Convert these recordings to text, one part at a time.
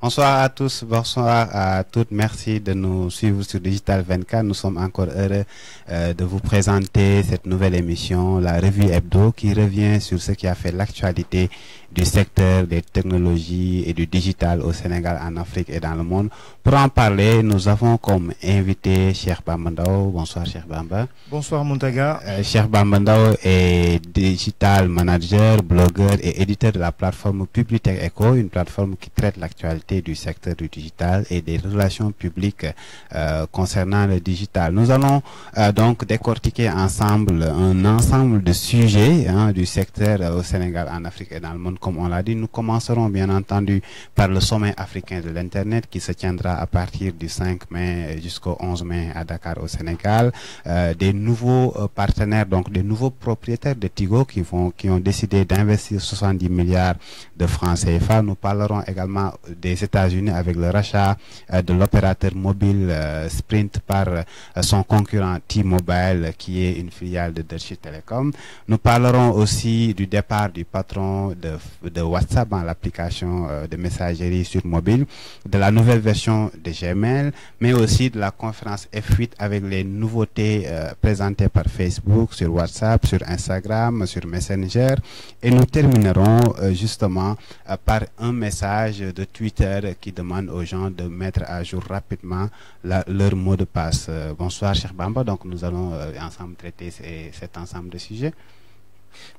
Bonsoir à tous, bonsoir à toutes. Merci de nous suivre sur Digital 24. Nous sommes encore heureux de vous présenter cette nouvelle émission, la revue Hebdo, qui revient sur ce qui a fait l'actualité du secteur des technologies et du digital au Sénégal, en Afrique et dans le monde. Pour en parler, nous avons comme invité Cheikh Bamba Ndao. Bonsoir Cheikh Bamba. Bonsoir Mountaga. Cheikh Bamba Ndao est digital manager, blogueur et éditeur de la plateforme Publitech Echo, une plateforme qui traite l'actualité du secteur du digital et des relations publiques concernant le digital. Nous allons donc décortiquer ensemble un ensemble de sujets du secteur au Sénégal, en Afrique et dans le monde. Comme on l'a dit, nous commencerons bien entendu par le sommet africain de l'Internet qui se tiendra à partir du 5 mai jusqu'au 11 mai à Dakar au Sénégal. Des nouveaux partenaires, donc des nouveaux propriétaires de Tigo qui ont décidé d'investir 70 milliards de francs CFA. Nous parlerons également des États-Unis avec le rachat de l'opérateur mobile Sprint par son concurrent T-Mobile qui est une filiale de Deutsche Telekom. Nous parlerons aussi du départ du patron de WhatsApp, l'application de messagerie sur mobile, de la nouvelle version de Gmail, mais aussi de la conférence F8 avec les nouveautés présentées par Facebook, sur WhatsApp, sur Instagram, sur Messenger. Et nous terminerons justement par un message de Twitter qui demande aux gens de mettre à jour rapidement leur mot de passe. Bonsoir Cheikh Bamba, donc nous allons ensemble traiter cet ensemble de sujets.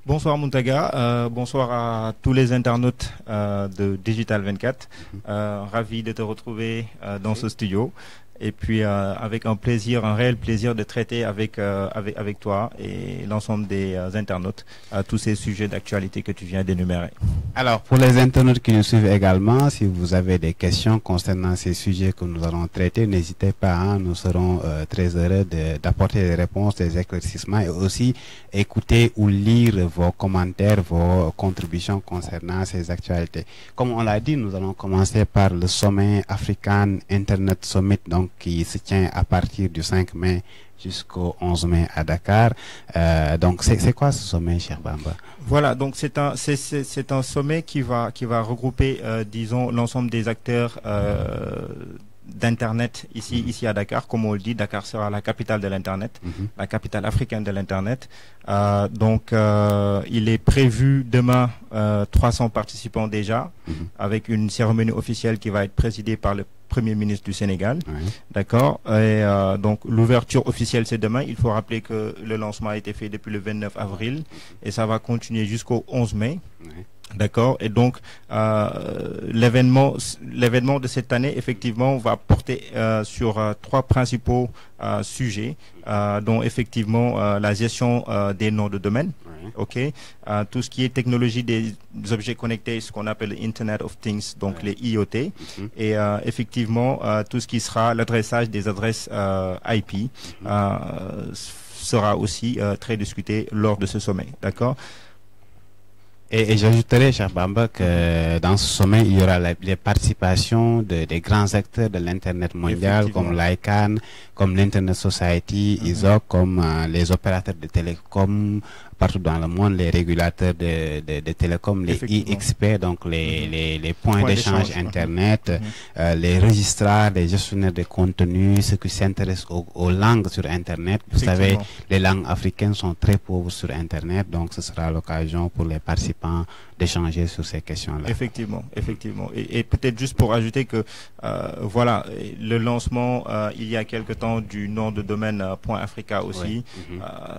Bonsoir Mountaga, bonsoir à tous les internautes de Digital 24. Ravi de te retrouver dans ce studio. Et puis avec un réel plaisir de traiter avec toi et l'ensemble des internautes tous ces sujets d'actualité que tu viens d'énumérer. Alors, pour les internautes qui nous suivent également, si vous avez des questions concernant ces sujets que nous allons traiter, n'hésitez pas, nous serons très heureux d'apporter des réponses, des éclaircissements et aussi écouter ou lire vos commentaires, vos contributions concernant ces actualités. Comme on l'a dit, nous allons commencer par le sommet African Internet Summit, donc qui se tient à partir du 5 mai jusqu'au 11 mai à Dakar. Donc, c'est quoi ce sommet, Cheikh Bamba? Voilà, donc c'est un sommet qui va regrouper, disons, l'ensemble des acteurs d'Internet ici à Dakar. Comme on le dit, Dakar sera la capitale de l'Internet, la capitale africaine de l'Internet. Donc, il est prévu demain 300 participants déjà, avec une cérémonie officielle qui va être présidée par le Premier ministre du Sénégal. D'accord. Et donc, l'ouverture officielle, c'est demain. Il faut rappeler que le lancement a été fait depuis le 29 avril et ça va continuer jusqu'au 11 mai. D'accord. Et donc, l'événement de cette année, effectivement, va porter sur trois principaux sujets, dont effectivement la gestion des noms de domaine. Ok, tout ce qui est technologie des objets connectés, ce qu'on appelle Internet of Things, donc les IoT, et effectivement tout ce qui sera l'adressage des adresses IP sera aussi très discuté lors de ce sommet. D'accord. Et j'ajouterais, Cheikh Bamba, que dans ce sommet, il y aura les participations des grands acteurs de l'Internet mondial, comme l'ICANN, comme l'Internet Society, ISOC, comme les opérateurs de télécom partout dans le monde, les régulateurs de télécom, les IXP, donc les points d'échange Internet, les registrars, les gestionnaires de contenu, ceux qui s'intéressent aux langues sur Internet. Vous savez, les langues africaines sont très pauvres sur Internet, donc ce sera l'occasion pour les participants d'échanger sur ces questions-là. Effectivement, effectivement. Et peut-être juste pour ajouter que, voilà, le lancement, il y a quelque temps, du nom de domaine .africa aussi,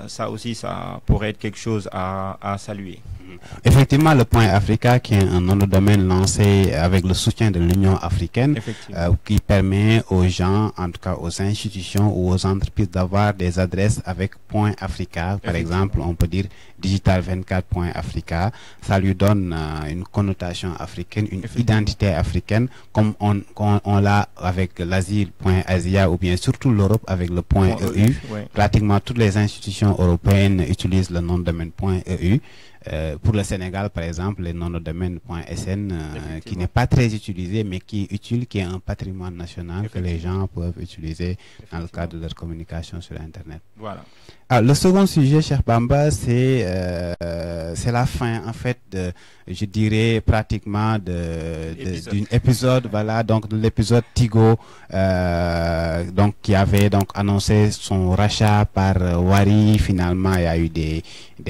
ça aussi, ça pourrait être quelque chose à saluer. Effectivement, le Point Africa, qui est un nom de domaine lancé avec le soutien de l'Union africaine, qui permet aux gens, en tout cas aux institutions ou aux entreprises, d'avoir des adresses avec Point Africa. Par exemple, on peut dire digital24.africa. Ça lui donne une connotation africaine, une identité africaine, comme on l'a avec l'Asie.asia ou bien surtout l'Europe avec le point .eu. Pratiquement toutes les institutions européennes utilisent le nom de domaine .eu. Pour le Sénégal, par exemple, le nom de domaine .sn qui n'est pas très utilisé, mais qui est utile, qui est un patrimoine national que les gens peuvent utiliser dans le cadre de leur communication sur Internet. Voilà. Ah, le second sujet, cher Bamba, c'est la fin, en fait, je dirais pratiquement d'un épisode, voilà, donc de l'épisode Tigo, donc qui avait donc annoncé son rachat par Wari. Finalement, il y a eu des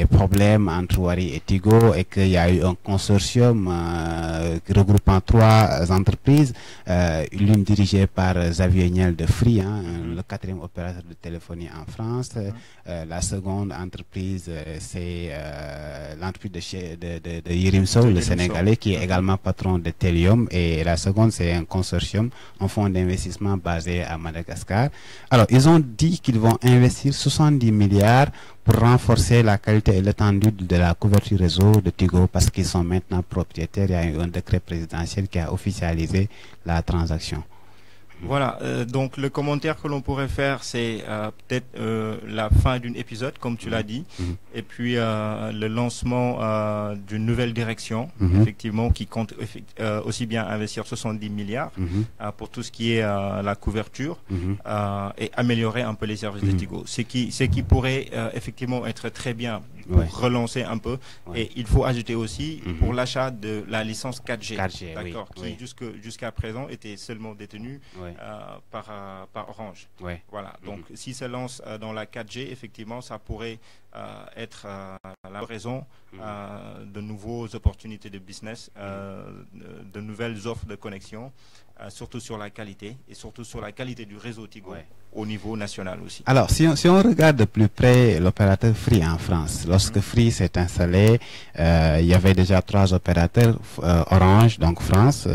problèmes entre Wari et Tigo et qu'il y a eu un consortium regroupant 3 entreprises, l'une dirigée par Xavier Niel de Free, hein, le 4e opérateur de téléphonie en France. La seconde entreprise, c'est l'entreprise de Yerim Sow, le Sénégalais, qui est également patron de Telium. Et la seconde, c'est un consortium, un fonds d'investissement basé à Madagascar. Alors, ils ont dit qu'ils vont investir 70 milliards pour renforcer la qualité et l'étendue de la couverture réseau de Tigo, parce qu'ils sont maintenant propriétaires. Il y a eu un décret présidentiel qui a officialisé la transaction. Voilà, donc le commentaire que l'on pourrait faire, c'est peut-être la fin d'un épisode, comme tu l'as dit, et puis le lancement d'une nouvelle direction, effectivement, qui compte aussi bien investir 70 milliards pour tout ce qui est la couverture et améliorer un peu les services de Tigo. Ce qui pourrait effectivement être très bien pour relancer un peu. Et il faut ajouter aussi pour l'achat de la licence 4G, d'accord, qui jusqu'à présent était seulement détenue par Orange. Voilà. Donc, si ça lance dans la 4G, effectivement, ça pourrait être la raison de nouvelles opportunités de business, de nouvelles offres de connexion, surtout sur la qualité et surtout sur la qualité du réseau Tigo au niveau national aussi. Alors, si on regarde de plus près l'opérateur Free en France, lorsque Free s'est installé, il y avait déjà 3 opérateurs, Orange, donc France,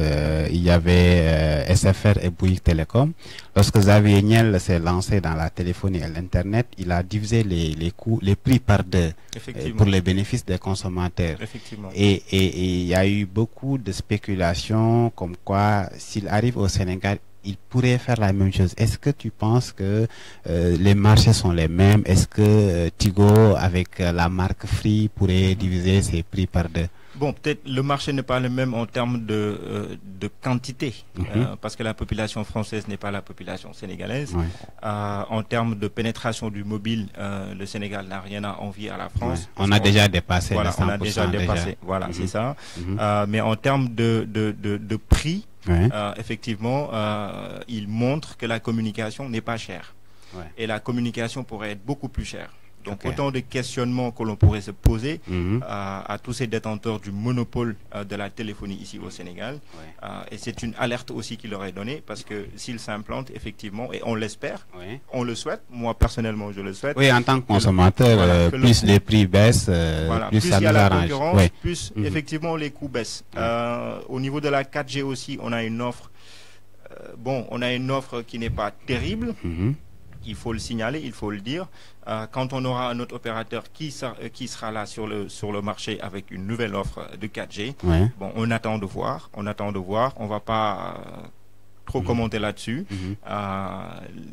il y avait SFR et Bouygues Télécom. Lorsque Xavier Niel s'est lancé dans la téléphonie et l'Internet, il a divisé les prix par 2 pour les bénéfices des consommateurs. Et il y a eu beaucoup de spéculations comme quoi, s'il arrive au Sénégal, il pourrait faire la même chose. Est-ce que tu penses que les marchés sont les mêmes? Est-ce que Tigo, avec la marque Free, pourrait diviser ses prix par 2? Bon, peut-être le marché n'est pas le même en termes de quantité, parce que la population française n'est pas la population sénégalaise. En termes de pénétration du mobile, le Sénégal n'a rien à envier à la France. On a déjà dépassé voilà, les 100%. On a déjà dépassé, voilà, c'est ça. Mais en termes de prix, effectivement, il montre que la communication n'est pas chère. Et la communication pourrait être beaucoup plus chère. Donc, autant de questionnements que l'on pourrait se poser à tous ces détenteurs du monopole de la téléphonie ici au Sénégal. Et c'est une alerte aussi qu'il leur est donnée, parce que s'ils s'implantent, effectivement, et on l'espère, on le souhaite, moi personnellement je le souhaite. Oui, en tant que consommateur, plus les prix baissent, plus ça nous arrange. Plus effectivement les coûts baissent. Au niveau de la 4G aussi, on a une offre, on a une offre qui n'est pas terrible. Il faut le signaler, il faut le dire. Quand on aura un autre opérateur qui sera là sur le marché avec une nouvelle offre de 4G, bon, on attend de voir. On ne va pas trop commenter là-dessus.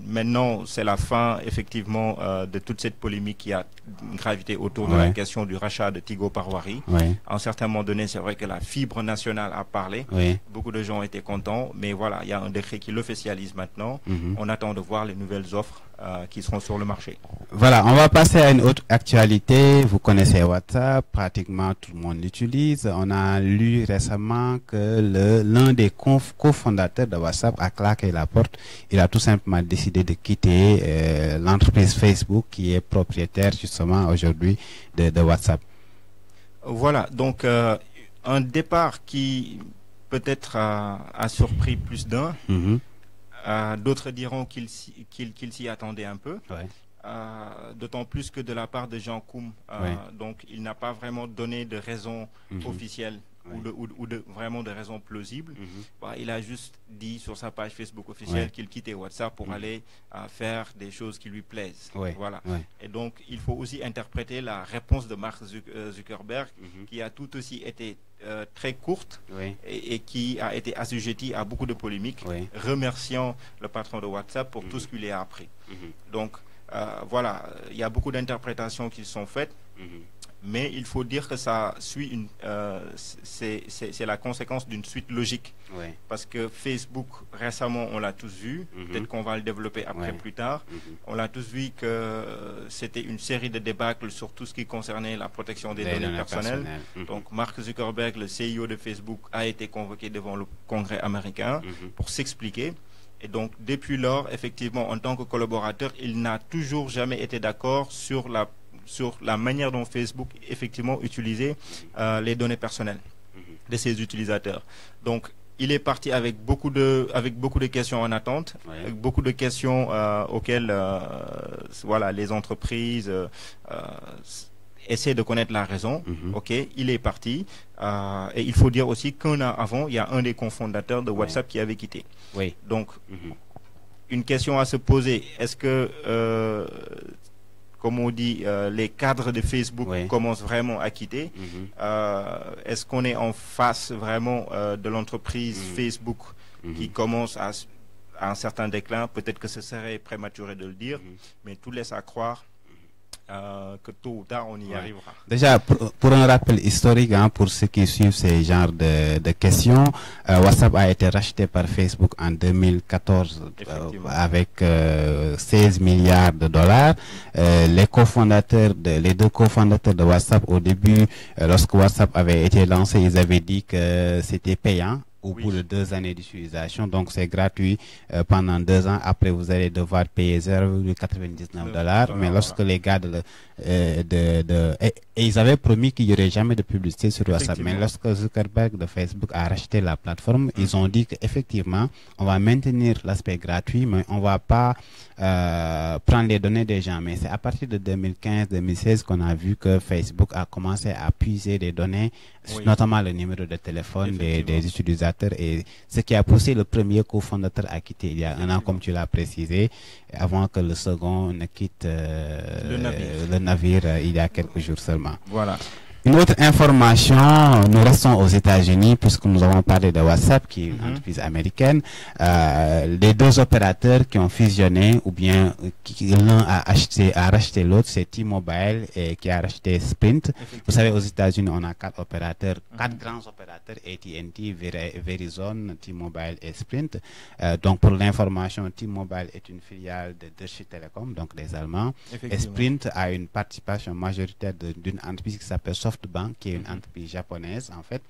Maintenant, c'est la fin, effectivement, de toute cette polémique qui a gravité autour de la question du rachat de Tigo par Wari. À un certain moment donné, c'est vrai que la fibre nationale a parlé. Beaucoup de gens étaient contents, mais voilà, il y a un décret qui l'officialise maintenant. On attend de voir les nouvelles offres qui seront sur le marché. Voilà, on va passer à une autre actualité. Vous connaissez WhatsApp, pratiquement tout le monde l'utilise. On a lu récemment que l'un des cofondateurs de WhatsApp a claqué la porte. Il a tout simplement décidé de quitter l'entreprise Facebook, qui est propriétaire justement aujourd'hui de WhatsApp. Voilà, donc un départ qui peut-être a surpris plus d'un. D'autres diront qu'il s'y attendait un peu. D'autant plus que de la part de Jean Koum, donc il n'a pas vraiment donné de raison officielle ou vraiment de raison plausible. Il a juste dit sur sa page Facebook officielle qu'il quittait WhatsApp pour aller faire des choses qui lui plaisent. Voilà. Et donc il faut aussi interpréter la réponse de Mark Zuckerberg, qui a tout aussi été très courte et qui a été assujettie à beaucoup de polémiques, remerciant le patron de WhatsApp pour tout ce qu'il a appris. Donc voilà, il y a beaucoup d'interprétations qui sont faites. mais il faut dire que ça suit c'est la conséquence d'une suite logique. Oui. Parce que Facebook, récemment, on l'a tous vu, peut-être qu'on va le développer après plus tard, on l'a tous vu que c'était une série de débâcles sur tout ce qui concernait la protection des données personnelles. Donc Mark Zuckerberg, le CEO de Facebook, a été convoqué devant le Congrès américain pour s'expliquer. Et donc, depuis lors, effectivement, en tant que collaborateur, il n'a toujours jamais été d'accord sur la manière dont Facebook, effectivement, utilisait les données personnelles de ses utilisateurs. Donc, il est parti avec beaucoup de questions en attente, avec beaucoup de questions auxquelles voilà, les entreprises essaient de connaître la raison. Ok, il est parti. Et il faut dire aussi qu'un an avant, il y a un des cofondateurs de WhatsApp qui avait quitté. Donc, une question à se poser, est-ce que, comme on dit, les cadres de Facebook commencent vraiment à quitter? Est-ce qu'on est en face vraiment de l'entreprise Facebook qui commence à un certain déclin? Peut-être que ce serait prématuré de le dire, mais tout laisse à croire que tôt ou tard on y arrivera. Déjà, pour un rappel historique, hein, pour ceux qui suivent ces genres de questions, WhatsApp a été racheté par Facebook en 2014 avec 16 milliards de dollars. Les deux cofondateurs de WhatsApp, au début, lorsque WhatsApp avait été lancé, ils avaient dit que c'était payant au bout de 2 années d'utilisation, donc c'est gratuit pendant 2 ans. Après, vous allez devoir payer 0,99 $. Mais lorsque les gars et ils avaient promis qu'il n'y aurait jamais de publicité sur WhatsApp. Mais lorsque Zuckerberg de Facebook a racheté la plateforme, ils ont dit qu'effectivement, on va maintenir l'aspect gratuit, mais on va pas prendre les données des gens. Mais c'est à partir de 2015-2016 qu'on a vu que Facebook a commencé à puiser des données, notamment le numéro de téléphone des utilisateurs, et ce qui a poussé le premier cofondateur à quitter il y a 1 an, comme tu l'as précisé, avant que le second ne quitte le navire il y a quelques jours seulement. Voilà. Une autre information, nous restons aux États-Unis puisque nous avons parlé de WhatsApp, qui est une entreprise américaine. Les deux opérateurs qui ont fusionné, ou bien l'un a racheté l'autre, c'est T-Mobile et qui a racheté Sprint. Vous savez, aux États-Unis, on a 4 opérateurs, 4 grands opérateurs, AT&T, Verizon, T-Mobile et Sprint. Donc, pour l'information, T-Mobile est une filiale de Deutsche Telekom, donc des Allemands. Et Sprint a une participation majoritaire d'une entreprise qui s'appelle SoftBank, qui est une entreprise japonaise en fait,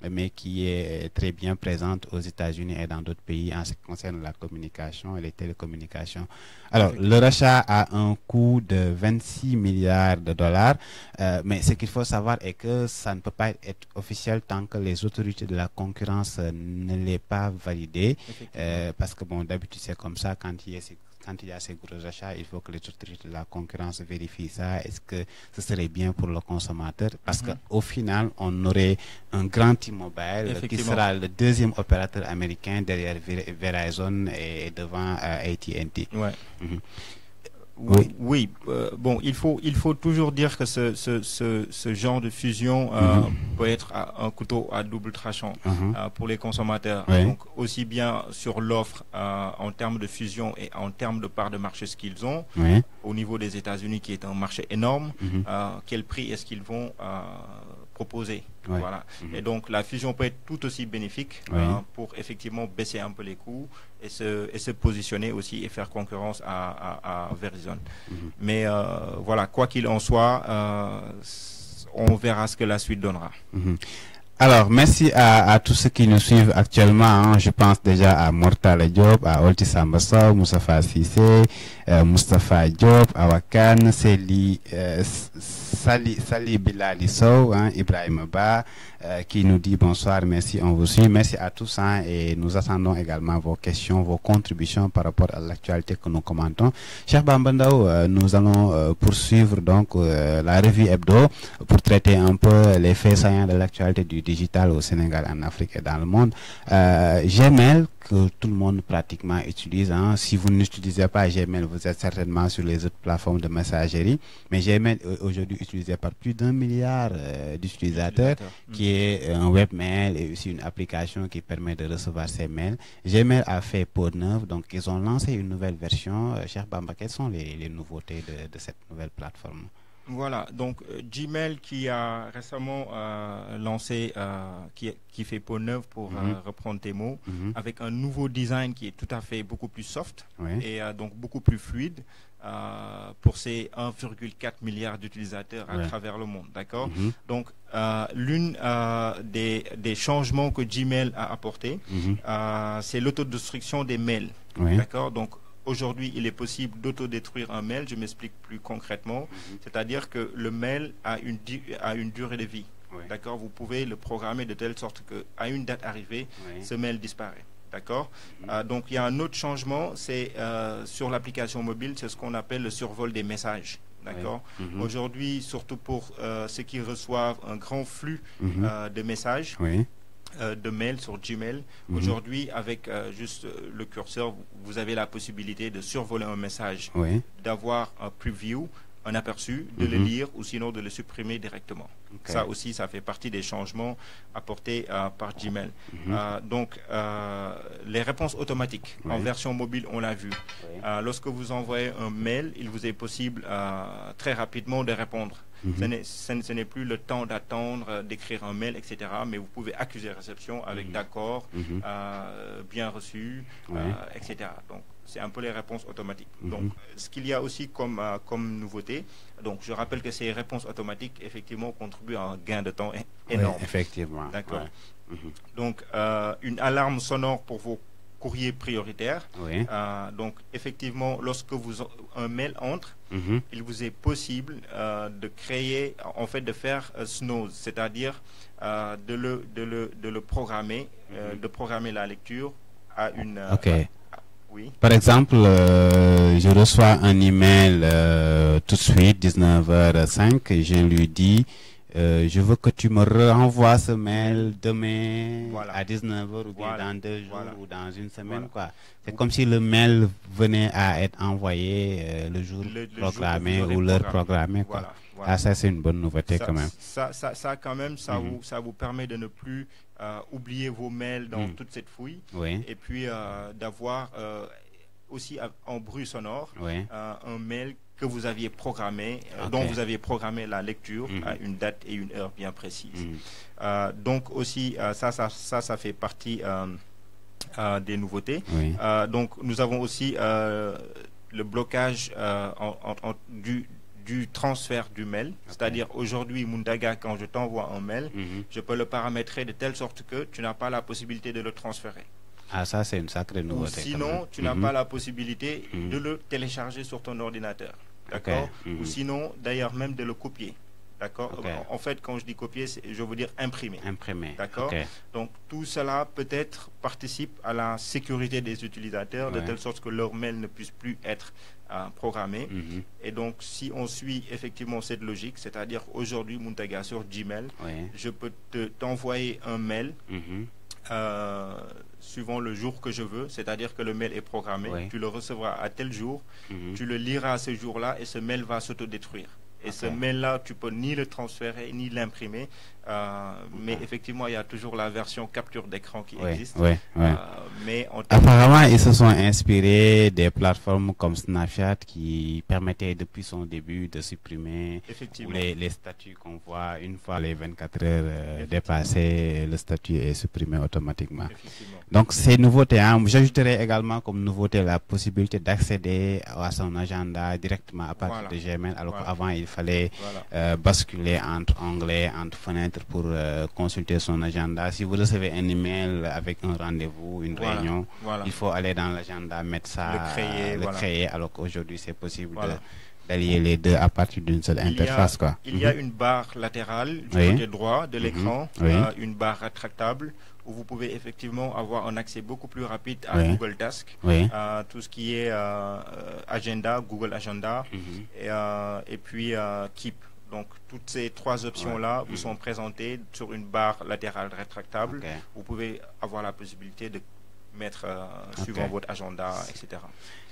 mais qui est très bien présente aux États-Unis et dans d'autres pays en ce qui concerne la communication et les télécommunications. Alors, le rachat a un coût de 26 milliards de dollars, mais ce qu'il faut savoir est que ça ne peut pas être officiel tant que les autorités de la concurrence ne l'aient pas validé, parce que bon, d'habitude c'est comme ça, quand il y a ces gros achats, il faut que les autorités de la concurrence vérifient ça. Est-ce que ce serait bien pour le consommateur? Parce qu'au final, on aurait un grand T-Mobile qui sera le deuxième opérateur américain derrière Verizon et devant AT&T. Oui, bon, il faut toujours dire que ce genre de fusion peut être un couteau à double tranchant pour les consommateurs. Donc, aussi bien sur l'offre en termes de fusion et en termes de part de marché, ce qu'ils ont, au niveau des États-Unis, qui est un marché énorme, quel prix est-ce qu'ils vont proposer. Voilà. Et donc, la fusion peut être tout aussi bénéfique pour effectivement baisser un peu les coûts et se positionner aussi et faire concurrence à Verizon. Mais voilà, quoi qu'il en soit, on verra ce que la suite donnera. Alors, merci à tous ceux qui nous suivent actuellement. Hein. Je pense déjà à Mortala Diop, à Olti Sambassau, Moustapha Sissé, Moustapha Diop, Awakan, Sali Bilali Sow, hein, Ibrahim Ba, qui nous dit bonsoir, merci, on vous suit. Merci à tous, hein, et nous attendons également vos questions, vos contributions par rapport à l'actualité que nous commentons. Cheikh Bambandao, nous allons poursuivre donc la revue hebdo pour traiter un peu les faits saillants de l'actualité du digital au Sénégal, en Afrique et dans le monde. Gmail, que tout le monde pratiquement utilise. Hein. Si vous n'utilisez pas Gmail, vous êtes certainement sur les autres plateformes de messagerie. Mais Gmail est aujourd'hui utilisé par plus d'1 milliard d'utilisateurs, qui est un webmail et aussi une application qui permet de recevoir ces mails. Gmail a fait peau neuve, donc ils ont lancé une nouvelle version. Cheikh Bamba, quelles sont les nouveautés de cette nouvelle plateforme? Voilà, donc Gmail qui a récemment lancé, qui fait peau neuve pour reprendre tes mots, avec un nouveau design qui est tout à fait beaucoup plus soft et donc beaucoup plus fluide pour ces 1,4 milliard d'utilisateurs à travers le monde, d'accord? Donc l'une des changements que Gmail a apporté, c'est l'autodestruction des mails, d'accord? Donc aujourd'hui, il est possible d'autodétruire un mail. Je m'explique plus concrètement. C'est-à-dire que le mail a une durée de vie. D'accord? Vous pouvez le programmer de telle sorte qu'à une date arrivée, ce mail disparaît. D'accord? Donc, il y a un autre changement, c'est sur l'application mobile, c'est ce qu'on appelle le survol des messages. D'accord? Aujourd'hui, surtout pour ceux qui reçoivent un grand flux de messages, de mails sur Gmail. Aujourd'hui, avec juste le curseur, vous avez la possibilité de survoler un message, d'avoir un preview, un aperçu, de le lire ou sinon de le supprimer directement. Ça aussi, ça fait partie des changements apportés par Gmail. Donc, les réponses automatiques en version mobile, on l'a vu. Lorsque vous envoyez un mail, il vous est possible très rapidement de répondre. Ce n'est plus le temps d'attendre, d'écrire un mail, etc. Mais vous pouvez accuser réception avec d'accord, bien reçu, etc. Donc, c'est un peu les réponses automatiques. Donc, ce qu'il y a aussi comme nouveauté, donc je rappelle que ces réponses automatiques, effectivement, contribuent à un gain de temps énorme. Effectivement. D'accord. Donc, une alarme sonore pour vos courriers prioritaires. Donc, effectivement, lorsque un mail entre, il vous est possible de créer, en fait, de faire snooze, c'est-à-dire de le programmer, de programmer la lecture à une... Oui. Par exemple, je reçois un email tout de suite, 19h05, et je lui dis, je veux que tu me renvoies ce mail demain à 19h ou bien dans 2 jours ou dans une semaine. C'est comme si le mail venait à être envoyé le jour programmé ou l'heure programmée. Ça c'est une bonne nouveauté quand même. Ça quand même, ça vous permet de ne plus oublier vos mails dans toute cette fouille. Et puis d'avoir aussi en bruit sonore un mail que vous aviez programmé, dont vous aviez programmé la lecture à une date et une heure bien précise. Donc aussi, ça fait partie des nouveautés. Donc nous avons aussi le blocage du transfert du mail, c'est-à-dire aujourd'hui, Mundaga, quand je t'envoie un mail, je peux le paramétrer de telle sorte que tu n'as pas la possibilité de le transférer. Ça c'est une sacrée nouveauté. Ou sinon, tu n'as pas la possibilité de le télécharger sur ton ordinateur. D'accord? Ou sinon, d'ailleurs, même de le copier. D'accord? En fait, quand je dis copier, je veux dire imprimer. D'accord? Donc, tout cela peut-être participe à la sécurité des utilisateurs de telle sorte que leur mail ne puisse plus être programmé. Et donc, si on suit effectivement cette logique, c'est-à-dire aujourd'hui, Muntaga, sur Gmail, je peux t'envoyer un mail suivant le jour que je veux, c'est-à-dire que le mail est programmé, tu le recevras à tel jour, tu le liras à ce jour-là et ce mail va s'autodétruire. Et ce mail-là, tu peux ni le transférer, ni l'imprimer. Mais effectivement, il y a toujours la version capture d'écran qui existe. Mais apparemment, ils se sont inspirés des plateformes comme Snapchat qui permettaient depuis son début de supprimer les statuts qu'on voit une fois les 24 heures dépassées, le statut est supprimé automatiquement. Donc, ces nouveautés, j'ajouterais également comme nouveauté la possibilité d'accéder à son agenda directement à partir de Gmail, alors qu'avant, il fallait basculer entre onglets, entre fenêtres pour consulter son agenda. Si vous recevez un email avec un rendez-vous, une réunion, il faut aller dans l'agenda, mettre ça, le créer, alors qu'aujourd'hui c'est possible d'allier les deux à partir d'une seule interface. Il y a une barre latérale du côté droit de l'écran, une barre rétractable où vous pouvez effectivement avoir un accès beaucoup plus rapide à Google Task, tout ce qui est agenda, Google Agenda, et puis Keep. Donc, toutes ces trois options-là vous sont présentées sur une barre latérale rétractable. Vous pouvez avoir la possibilité de mettre suivant votre agenda, etc.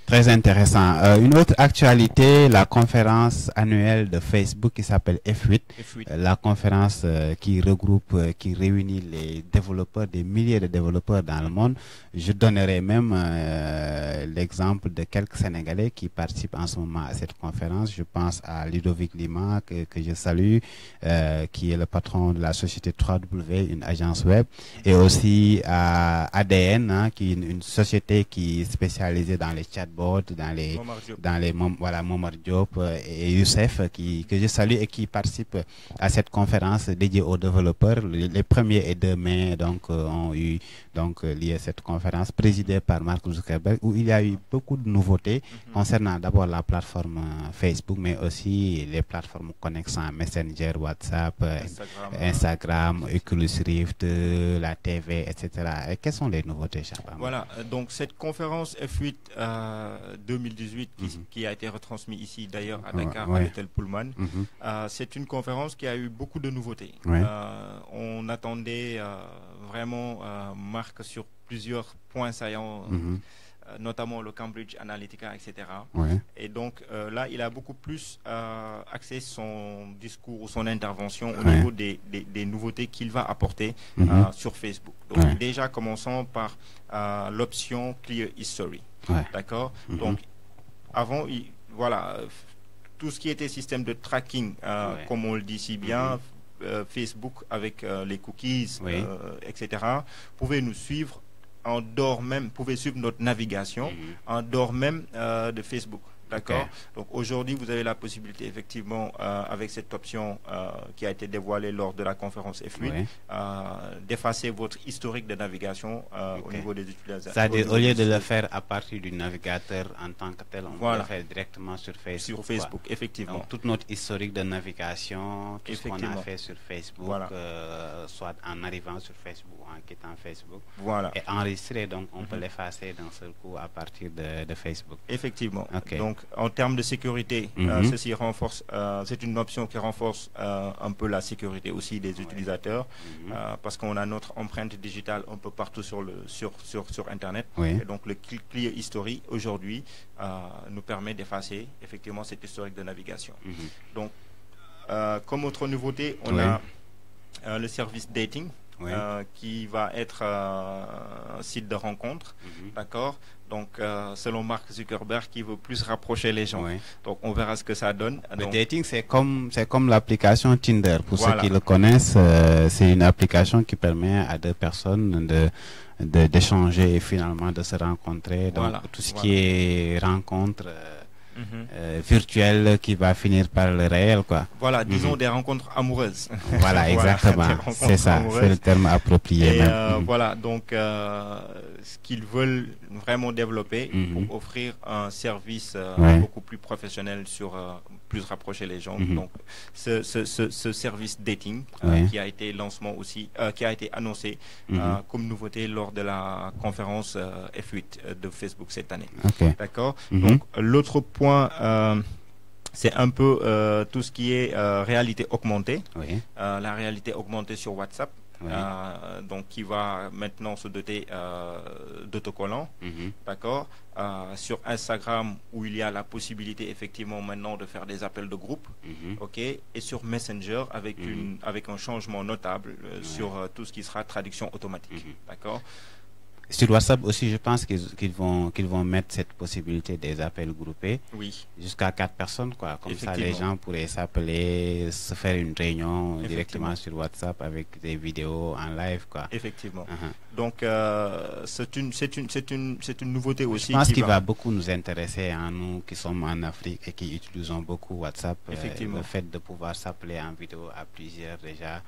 Très intéressant. Une autre actualité, la conférence annuelle de Facebook qui s'appelle F8. La conférence qui regroupe, qui réunit les développeurs, des milliers de développeurs dans le monde. Je donnerai même l'exemple de quelques Sénégalais qui participent en ce moment à cette conférence. Je pense à Ludovic Lima, que je salue, qui est le patron de la société 3W, une agence web, et aussi à ADN, hein, qui est une société qui est spécialisée dans les chatbots, voilà, Momar Diop et Youssef, que je salue et qui participent à cette conférence dédiée aux développeurs. Les 1er et 2 mai donc ont eu lieu cette conférence présidée par Mark Zuckerberg, où il y a eu beaucoup de nouveautés concernant d'abord la plateforme Facebook, mais aussi les plateformes connexant Messenger, WhatsApp, Instagram, Oculus Rift, la TV, etc. Et quelles sont les nouveautés, Charles? Voilà, donc cette conférence F8 2018 qui a été retransmise ici d'ailleurs à Dakar, à l'hôtel Pullman, c'est une conférence qui a eu beaucoup de nouveautés. On attendait vraiment Marc sur plusieurs points saillants, notamment le Cambridge Analytica, etc. Et donc là, il a beaucoup plus axé son discours ou son intervention au niveau des nouveautés qu'il va apporter sur Facebook. Donc déjà, commençons par l'option Clear History. D'accord. Donc avant, voilà, tout ce qui était système de tracking, comme on le dit si bien, Facebook avec les cookies, etc., pouvait nous suivre en dehors même, pouvait suivre notre navigation en dehors même de Facebook. D'accord. Donc aujourd'hui, vous avez la possibilité effectivement, avec cette option qui a été dévoilée lors de la conférence F8, d'effacer votre historique de navigation au niveau des utilisateurs. C'est-à-dire, au lieu de le faire à partir du navigateur en tant que tel, on peut le faire directement sur Facebook. Sur Facebook, effectivement. Donc, toute notre historique de navigation, tout ce qu'on a fait sur Facebook, soit en arrivant sur Facebook ou en quittant Facebook, est enregistré, donc on peut l'effacer d'un seul coup à partir de Facebook. Effectivement. Donc, en termes de sécurité, ceci renforce, c'est une option qui renforce un peu la sécurité aussi des utilisateurs, parce qu'on a notre empreinte digitale un peu partout sur Internet. Et donc le Clear History aujourd'hui nous permet d'effacer effectivement cet historique de navigation. Donc, comme autre nouveauté, on a le service dating. Qui va être un site de rencontre, d'accord. Donc, selon Mark Zuckerberg, qui veut plus rapprocher les gens. Donc, on verra ce que ça donne. Le dating, c'est comme l'application Tinder. Pour ceux qui le connaissent, c'est une application qui permet à deux personnes d'échanger et finalement de se rencontrer. Donc, tout ce qui est rencontre virtuelle qui va finir par le réel, quoi. Voilà, disons des rencontres amoureuses. Voilà, exactement. C'est ça, c'est le terme approprié. Et voilà, donc ce qu'ils veulent vraiment développer pour offrir un service beaucoup plus professionnel plus rapprocher les gens. Donc, ce service dating qui a été qui a été annoncé comme nouveauté lors de la conférence F8 de Facebook cette année. D'accord. Donc, l'autre point, c'est un peu tout ce qui est réalité augmentée. La réalité augmentée sur WhatsApp. Donc qui va maintenant se doter d'autocollants, d'accord. Sur Instagram, où il y a la possibilité effectivement maintenant de faire des appels de groupe, et sur Messenger avec un changement notable sur tout ce qui sera traduction automatique, d'accord. Sur WhatsApp aussi, je pense qu'ils vont mettre cette possibilité des appels groupés jusqu'à 4 personnes, quoi. Comme ça, les gens pourraient s'appeler, se faire une réunion directement sur WhatsApp avec des vidéos en live, quoi. Effectivement. Donc, c'est une nouveauté aussi. Je pense qu'il va beaucoup nous intéresser, hein, nous qui sommes en Afrique et qui utilisons beaucoup WhatsApp. Le fait de pouvoir s'appeler en vidéo à plusieurs déjà,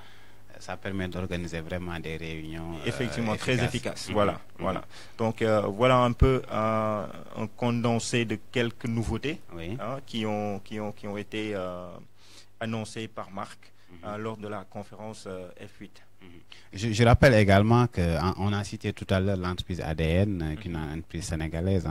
ça permet d'organiser vraiment des réunions effectivement très efficaces. Voilà. Donc voilà un peu un condensé de quelques nouveautés qui ont été annoncées par Marc lors de la conférence F8. Je rappelle également qu'on a cité tout à l'heure l'entreprise ADN, qui est une entreprise sénégalaise,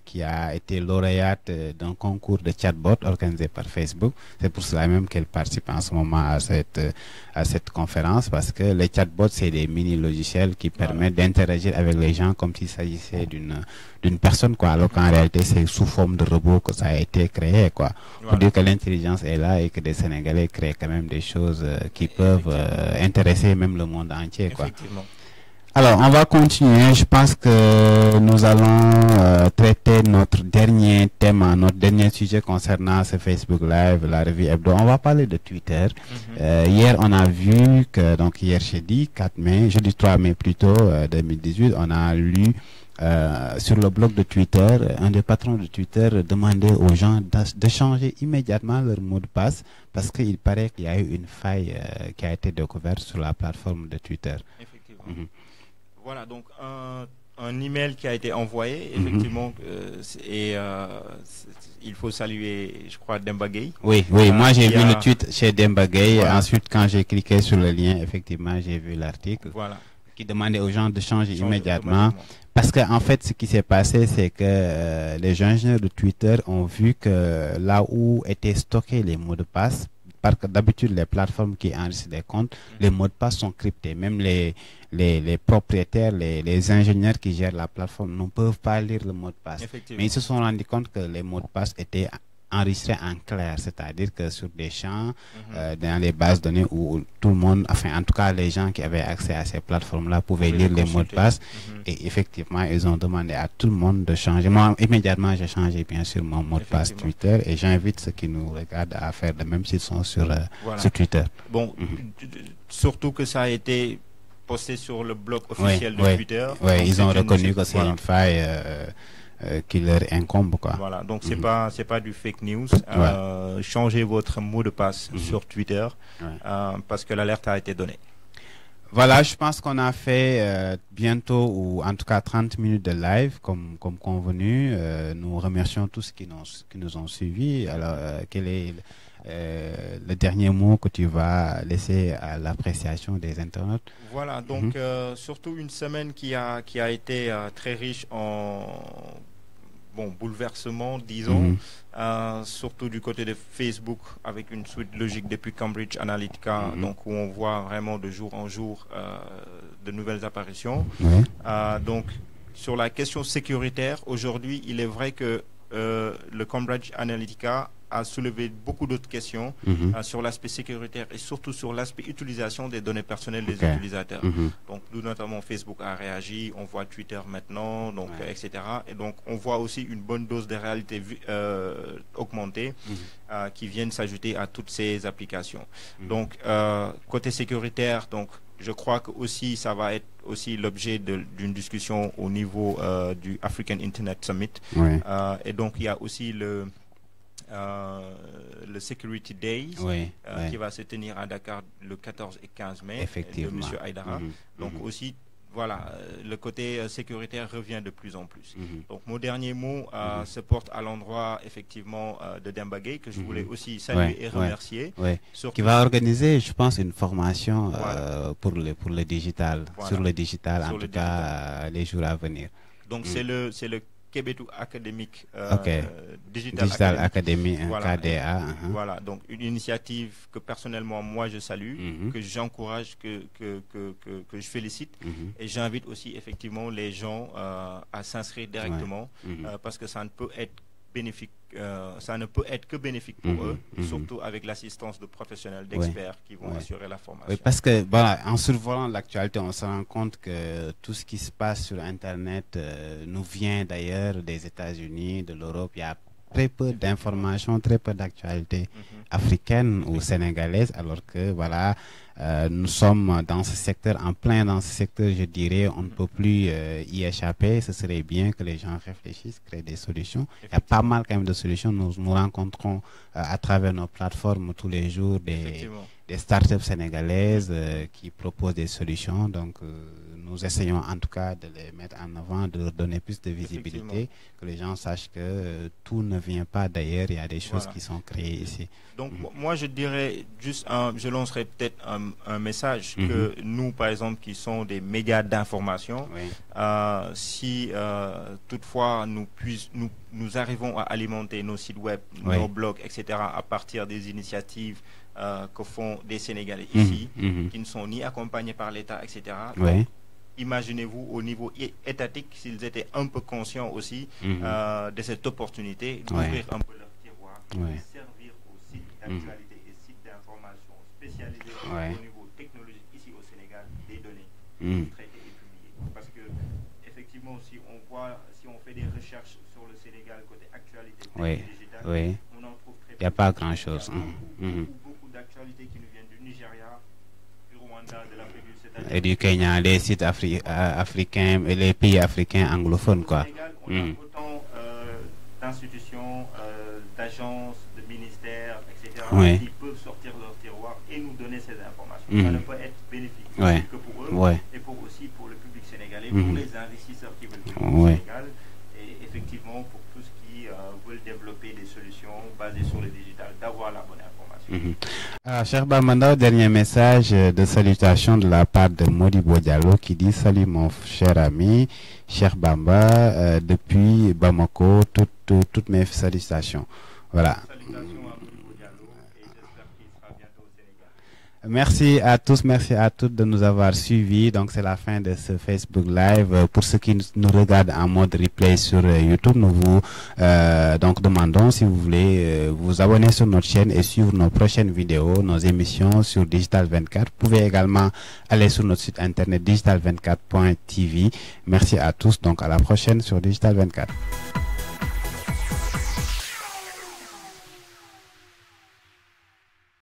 qui a été lauréate d'un concours de chatbot organisé par Facebook. C'est pour cela même qu'elle participe en ce moment à cette conférence, parce que les chatbots, c'est des mini-logiciels qui permettent d'interagir avec les gens comme s'il s'agissait d'une personne, quoi, alors qu'en réalité, c'est sous forme de robot que ça a été créé, quoi. Pour dire que l'intelligence est là et que des Sénégalais créent quand même des choses qui peuvent intéresser même le monde entier, quoi. Alors, on va continuer. Je pense que nous allons traiter notre dernier thème, notre dernier sujet concernant ce Facebook Live, la revue Hebdo. On va parler de Twitter. Hier, on a vu que, donc hier jeudi 4 mai, jeudi 3 mai plutôt, 2018, on a lu sur le blog de Twitter, un des patrons de Twitter demandait aux gens de changer immédiatement leur mot de passe, parce qu'il paraît qu'il y a eu une faille qui a été découverte sur la plateforme de Twitter. Effectivement. Voilà, donc un email qui a été envoyé, effectivement, et il faut saluer, je crois, Demba Gueye. Oui, moi j'ai vu le tweet chez Demba Gueye. Voilà. Ensuite, quand j'ai cliqué sur le lien, effectivement, j'ai vu l'article qui demandait aux gens de changer immédiatement. Parce qu'en fait, ce qui s'est passé, c'est que les ingénieurs de Twitter ont vu que là où étaient stockés les mots de passe, parce que d'habitude, les plateformes qui enregistrent des comptes, les mots de passe sont cryptés. Même les propriétaires, les ingénieurs qui gèrent la plateforme ne peuvent pas lire le mot de passe. Mais ils se sont rendus compte que les mots de passe étaient enregistrés en clair, c'est-à-dire que sur des champs, dans les bases de données où tout le monde, enfin en tout cas les gens qui avaient accès à ces plateformes-là pouvaient lire les mots de passe. Et effectivement, ils ont demandé à tout le monde de changer. Moi, immédiatement, j'ai changé bien sûr mon mot de passe Twitter, et j'invite ceux qui nous regardent à faire de même s'ils sont sur Twitter. Bon, surtout que ça a été posté sur le blog officiel de Twitter. Oui, ils ont reconnu que c'est une faille qui leur incombe, quoi. Voilà, donc c'est pas du fake news. Changez votre mot de passe sur Twitter parce que l'alerte a été donnée. Voilà, je pense qu'on a fait bientôt, ou en tout cas 30 minutes de live comme convenu. Nous remercions tous qui nous ont suivis. Alors, quel est le dernier mot que tu vas laisser à l'appréciation des internautes? Voilà, donc surtout une semaine qui a été très riche en bouleversement, disons, surtout du côté de Facebook, avec une suite logique depuis Cambridge Analytica, donc où on voit vraiment de jour en jour de nouvelles apparitions. Donc sur la question sécuritaire, aujourd'hui, il est vrai que le Cambridge Analytica a soulevé beaucoup d'autres questions sur l'aspect sécuritaire et surtout sur l'aspect utilisation des données personnelles des utilisateurs. Donc, nous, notamment, Facebook a réagi, on voit Twitter maintenant, donc, etc. Et donc, on voit aussi une bonne dose de réalité augmentée qui viennent s'ajouter à toutes ces applications. Donc, côté sécuritaire, donc, je crois que aussi ça va être aussi l'objet d'une discussion au niveau du African Internet Summit. Et donc, il y a aussi le Security Days qui va se tenir à Dakar le 14 et 15 mai de M. Aïdara. Donc aussi, voilà, le côté sécuritaire revient de plus en plus. Donc mon dernier mot se porte à l'endroit effectivement de Demba Gueye, que je voulais aussi saluer et remercier. Qui va organiser, je pense, une formation pour le digital, sur le digital, en tout cas les jours à venir. Donc c'est le Kebetu Academic Digital Academy, KDA. Voilà, donc une initiative que personnellement moi je salue, que j'encourage, que je félicite, et j'invite aussi effectivement les gens à s'inscrire directement parce que ça ne peut être bénéfique, ça ne peut être que bénéfique pour eux, surtout avec l'assistance de professionnels, d'experts qui vont assurer la formation. Oui, parce que voilà, en survolant l'actualité, on se rend compte que tout ce qui se passe sur Internet nous vient d'ailleurs des États-Unis, de l'Europe. Il y a très peu d'informations, très peu d'actualités africaines ou sénégalaises, alors que voilà, nous sommes dans ce secteur, en plein dans ce secteur, je dirais, on ne peut plus y échapper. Ce serait bien que les gens réfléchissent, créent des solutions. Il y a pas mal quand même de solutions. Nous rencontrons à travers nos plateformes tous les jours des startups sénégalaises qui proposent des solutions. Donc, nous essayons en tout cas de les mettre en avant, de leur donner plus de visibilité, que les gens sachent que tout ne vient pas d'ailleurs, il y a des choses qui sont créées ici. Donc moi je dirais juste, je lancerai peut-être un message que nous par exemple qui sont des médias d'information, si toutefois nous arrivons à alimenter nos sites web, nos blogs, etc. à partir des initiatives que font des Sénégalais ici, qui ne sont ni accompagnés par l'État, etc. Imaginez-vous au niveau étatique s'ils étaient un peu conscients aussi de cette opportunité d'ouvrir un peu leur tiroir, de servir aux sites d'actualité et sites d'information spécialisés au niveau technologique ici au Sénégal des données traitées et publiées. Parce que effectivement, si on fait des recherches sur le Sénégal côté actualité digitale, on en trouve très peu. Il n'y a pas grand-chose. Beaucoup d'actualités qui nous viennent du Nigeria, du Rwanda, de l'Afrique du Sud et du Kenya, les sites africains et les pays africains anglophones, quoi. Au Sénégal, on a autant d'institutions, d'agences, de ministères, etc. qui peuvent sortir leur tiroir et nous donner ces informations. Ça ne peut être bénéfique que pour eux et aussi pour le public sénégalais, pour les investisseurs qui veulent venir au Sénégal et effectivement pour tous qui veulent développer des solutions basées sur le digital, d'avoir la bonne information. Cheikh Bamba, dernier message de salutation de la part de Modibo Diallo qui dit: salut mon cher ami Cheikh Bamba, depuis Bamako, toutes mes salutations. Voilà. Salutations à Modibo Diallo et j'espère qu'il sera bientôt au Sénégal. Merci à tous, merci à toutes de nous avoir suivis. Donc c'est la fin de ce Facebook Live. Pour ceux qui nous regardent en mode replay sur YouTube, nous vous donc demandons si vous voulez vous abonner sur notre chaîne et suivre nos prochaines vidéos, nos émissions sur Digital 24. Vous pouvez également aller sur notre site internet digital24.tv. Merci à tous, donc à la prochaine sur Digital 24.